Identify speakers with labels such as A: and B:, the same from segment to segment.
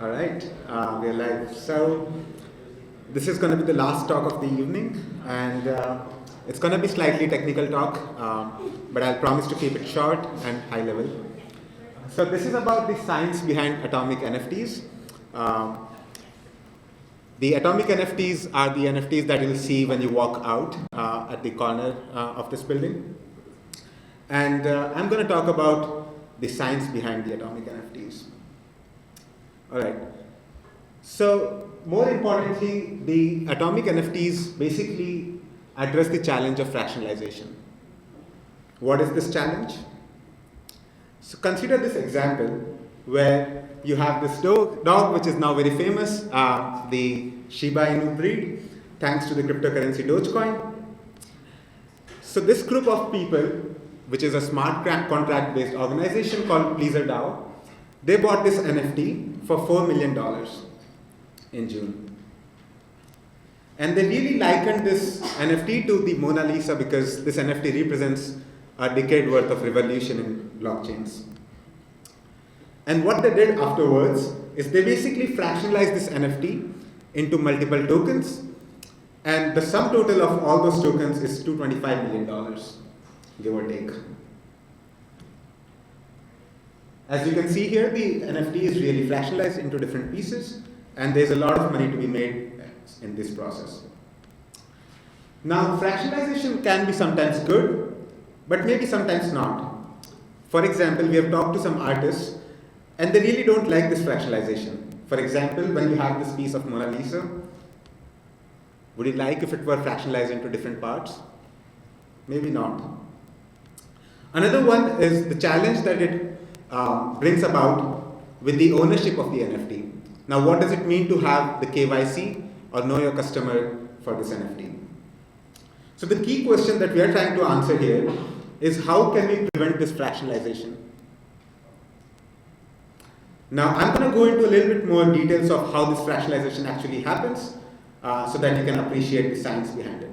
A: All right, we're live. So this is going to be the last talk of the evening, and it's going to be slightly technical talk, but I'll promise to keep it short and high level. So this is about the science behind atomic NFTs. The atomic NFTs are the NFTs that you'll see when you walk out at the corner of this building. And I'm going to talk about the science behind the atomic NFTs. All right. So more importantly, the atomic NFTs basically address the challenge of fractionalization. What is this challenge? So consider this example where you have this dog which is now very famous, the Shiba Inu breed, thanks to the cryptocurrency Dogecoin. So this group of people, which is a smart contract-based organization called Pleaser DAO, they bought this NFT for $4 million in June. And they really likened this NFT to the Mona Lisa because this NFT represents a decade worth of revolution in blockchains. And what they did afterwards is they basically fractionalized this NFT into multiple tokens, and the sum total of all those tokens is $225 million, give or take. As you can see here, the NFT is really fractionalized into different pieces, and there's a lot of money to be made in this process. Now, fractionalization can be sometimes good, but maybe sometimes not. For example, we have talked to some artists, and they really don't like this fractionalization. For example, when you have this piece of Mona Lisa, would you like if it were fractionalized into different parts? Maybe not. Another one is the challenge that it brings about with the ownership of the NFT. Now, what does it mean to have the KYC or know your customer for this NFT? So the key question that we are trying to answer here is how can we prevent this fractionalization? Now, I'm going to go into a little bit more details of how this fractionalization actually happens so that you can appreciate the science behind it.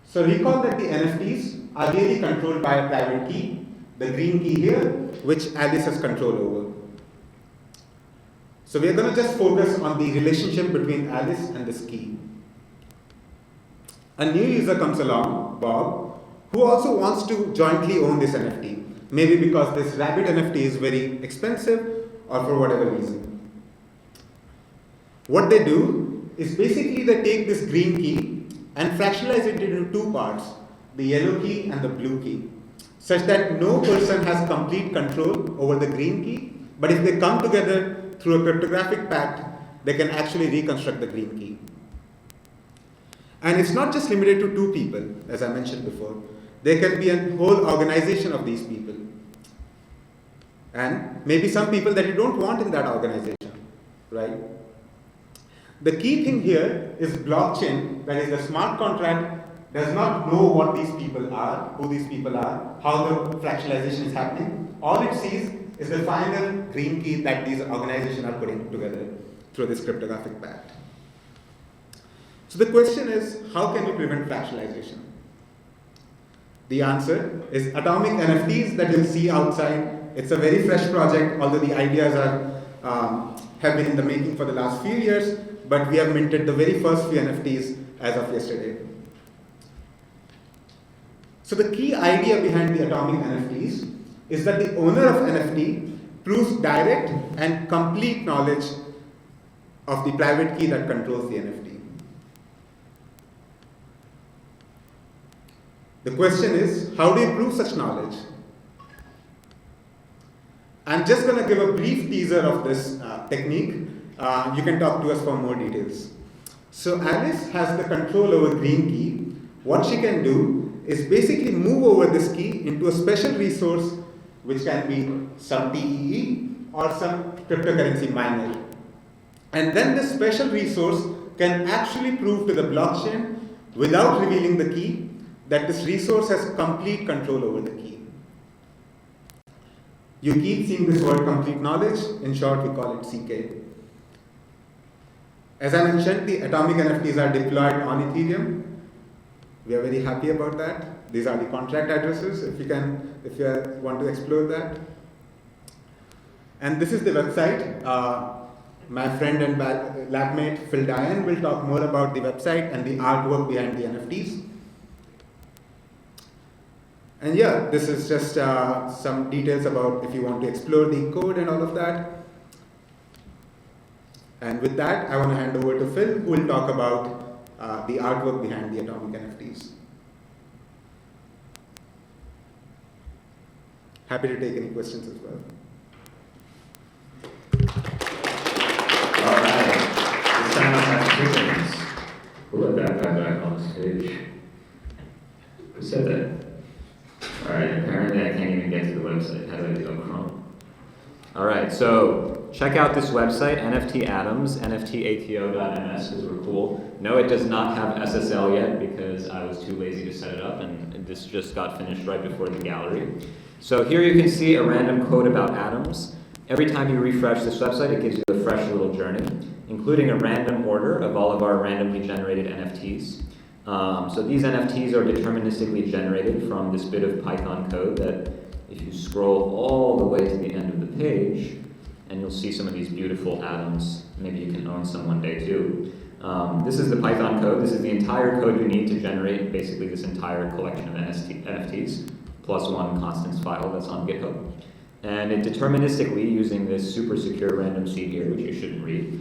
A: So recall that the NFTs are really controlled by a private key, the green key here, which Alice has control over. So we are going to just focus on the relationship between Alice and this key. A new user comes along, Bob, who also wants to jointly own this NFT. Maybe because this rabbit NFT is very expensive or for whatever reason. What they do is basically they take this green key and fractionalize it into two parts, the yellow key and the blue key, such that no person has complete control over the green key, but if they come together through a cryptographic pact, they can actually reconstruct the green key. And it's not just limited to two people, as I mentioned before. There can be a whole organization of these people. And maybe some people that you don't want in that organization, right? The key thing here is blockchain, that is the smart contract, does not know what these people are, who these people are, how the fractionalization is happening. All it sees is the final green key that these organizations are putting together through this cryptographic pact. So the question is, how can we prevent fractionalization? The answer is atomic NFTs that you'll see outside. It's a very fresh project, although the ideas have been in the making for the last few years, but we have minted the very first few NFTs as of yesterday. So the key idea behind the atomic NFTs is that the owner of NFT proves direct and complete knowledge of the private key that controls the NFT. The question is, how do you prove such knowledge? I'm just going to give a brief teaser of this technique. You can talk to us for more details. So Alice has the control over green key. What she can do is basically move over this key into a special resource, which can be some TEE or some cryptocurrency miner. And then this special resource can actually prove to the blockchain, without revealing the key, that this resource has complete control over the key. You keep seeing this word complete knowledge. In short, we call it CK. As I mentioned, the atomic NFTs are deployed on Ethereum. We are very happy about that. These are the contract addresses, if you want to explore that. And this is the website. My friend and lab mate Phil Diane will talk more about the website and the artwork behind the NFTs. And yeah, this is just some details about if you want to explore the code and all of that. And with that, I want to hand over to Phil, who will talk about the artwork behind the atomic NFTs. Happy to take any questions as well.
B: All right. This time I have two things. We'll let that guy back on stage. Who said that? All right. Apparently, I can't even get to the website. How do I do it? Chrome. All right. So check out this website, NFT Atoms, nftato.ms, because we're cool. No, it does not have SSL yet because I was too lazy to set it up, and this just got finished right before the gallery. So here you can see a random code about atoms. Every time you refresh this website, it gives you a fresh little journey, including a random order of all of our randomly generated NFTs. So these NFTs are deterministically generated from this bit of Python code that if you scroll all the way to the end of the page, and you'll see some of these beautiful atoms. Maybe you can own some one day too. This is the Python code. This is the entire code you need to generate basically this entire collection of NFTs, plus one constants file that's on GitHub. And it deterministically, using this super secure random seed here, which you shouldn't read,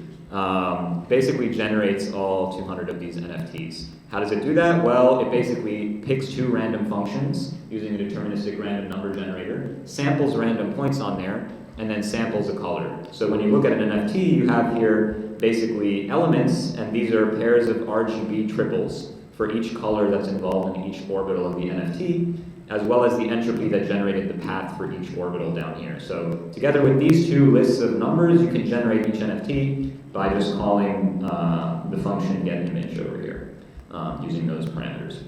B: basically generates all 200 of these NFTs. How does it do that? Well, it basically picks two random functions using a deterministic random number generator, samples random points on there, and then samples a color. So when you look at an NFT, you have here basically elements, and these are pairs of RGB triples for each color that's involved in each orbital of the NFT, as well as the entropy that generated the path for each orbital down here. So together with these two lists of numbers, you can generate each NFT by just calling the function getImage over here, using those parameters.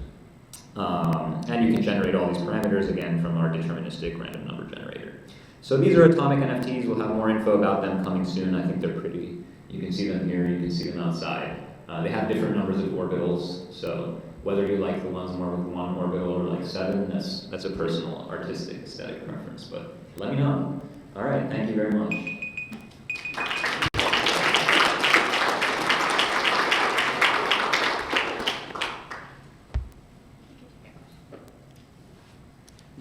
B: And you can generate all these parameters, again, from our deterministic random number generator. So these are atomic NFTs. We'll have more info about them coming soon. I think they're pretty. You can see them here, you can see them outside. They have different numbers of orbitals, so whether you like the ones more with one orbital or like 7, that's a personal, artistic, aesthetic preference, but let me know. All right, thank you very much.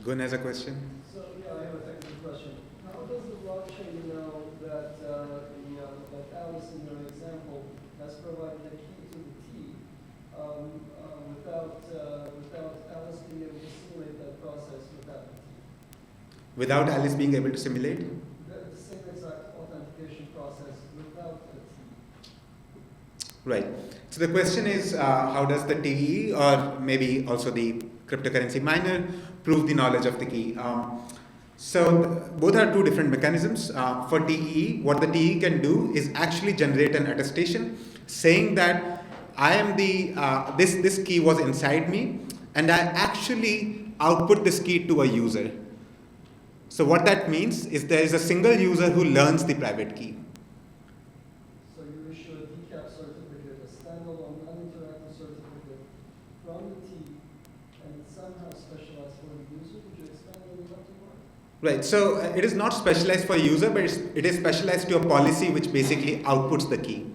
A: Gun has a question.
C: So yeah, I have a technical question. How does the blockchain know that that Alice in your example has provided a key to the T without Alice being able to simulate that process without the T?
A: Without Alice being able to simulate?
C: The same exact authentication process without the T.
A: Right. So the question is, how does the TE or maybe also the cryptocurrency miner prove the knowledge of the key? So both are two different mechanisms. For TE, what the TE can do is actually generate an attestation saying that I am this key was inside me, and I actually output this key to a user. So what that means is there is a single user who learns the private key.
C: So you issue a decap certificate, a standalone uninteractive certificate from the T, and it's somehow specialized for the user. Would you explain a little bit more?
A: Right, so it is not specialized for a user, but it is specialized to a policy which basically outputs the key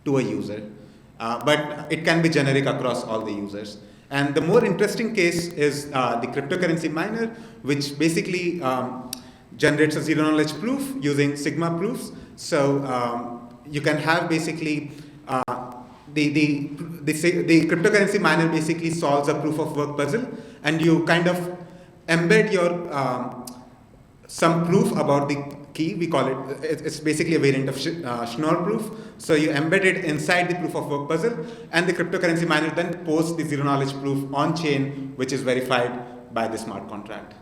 A: to a user. But it can be generic across all the users. And the more interesting case is the cryptocurrency miner, which basically generates a zero-knowledge proof using sigma proofs. So you can have basically the cryptocurrency miner basically solves a proof of work puzzle, and you kind of embed your some proof about the key. We call it's basically a variant of Schnorr proof. So you embed it inside the proof of work puzzle, and the cryptocurrency miner then posts the zero knowledge proof on chain, which is verified by the smart contract.